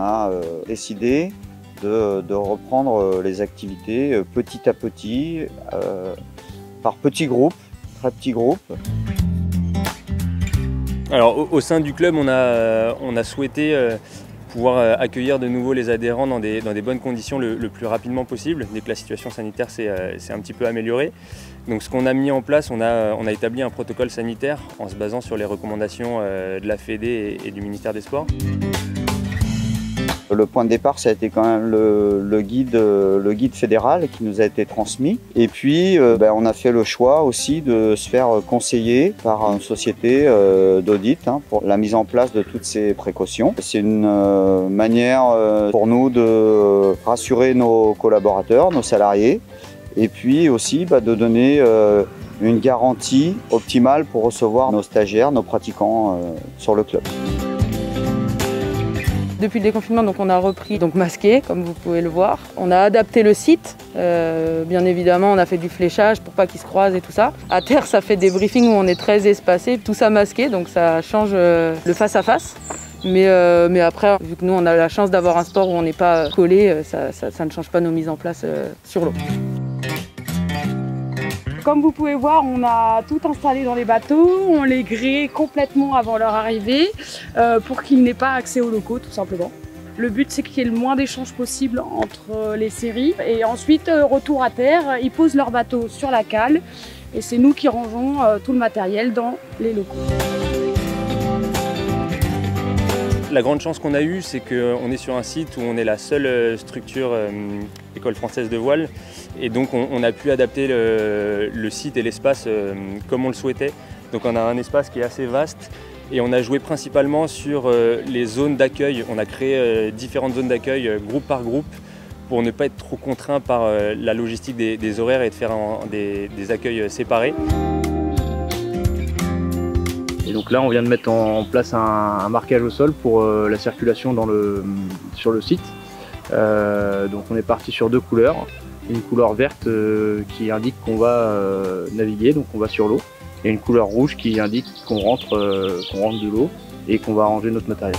a décidé de reprendre les activités petit à petit, par petits groupes, très petits groupes. Alors au sein du club, on a souhaité pouvoir accueillir de nouveau les adhérents dans des bonnes conditions le plus rapidement possible, dès que la situation sanitaire s'est un petit peu améliorée. Donc ce qu'on a mis en place, on a établi un protocole sanitaire en se basant sur les recommandations de la Fédé et du ministère des Sports. Le point de départ, ça a été quand même le guide fédéral qui nous a été transmis. Et puis, on a fait le choix aussi de se faire conseiller par une société d'audit pour la mise en place de toutes ces précautions. C'est une manière pour nous de rassurer nos collaborateurs, nos salariés, et puis aussi de donner une garantie optimale pour recevoir nos stagiaires, nos pratiquants sur le club. Depuis le déconfinement, on a repris masqué, comme vous pouvez le voir. On a adapté le site. Bien évidemment, on a fait du fléchage pour pas qu'ils se croisent et tout ça. À terre, ça fait des briefings où on est très espacé, tout ça masqué, donc ça change le face-à-face. Mais après, vu que nous, on a la chance d'avoir un sport où on n'est pas collé, ça ne change pas nos mises en place sur l'eau. Comme vous pouvez voir, on a tout installé dans les bateaux, on les grée complètement avant leur arrivée pour qu'ils n'aient pas accès aux locaux tout simplement. Le but c'est qu'il y ait le moins d'échanges possible entre les séries et ensuite retour à terre, ils posent leur bateau sur la cale et c'est nous qui rangeons tout le matériel dans les locaux. La grande chance qu'on a eue, c'est qu'on est sur un site où on est la seule structure école française de voile. Et donc on a pu adapter le site et l'espace comme on le souhaitait. Donc on a un espace qui est assez vaste et on a joué principalement sur les zones d'accueil. On a créé différentes zones d'accueil groupe par groupe pour ne pas être trop contraint par la logistique des horaires et de faire des accueils séparés. Et donc là, on vient de mettre en place un marquage au sol pour la circulation sur le site. Donc on est parti sur 2 couleurs. Une couleur verte qui indique qu'on va naviguer, donc on va sur l'eau. Et une couleur rouge qui indique qu'on rentre de l'eau et qu'on va ranger notre matériel.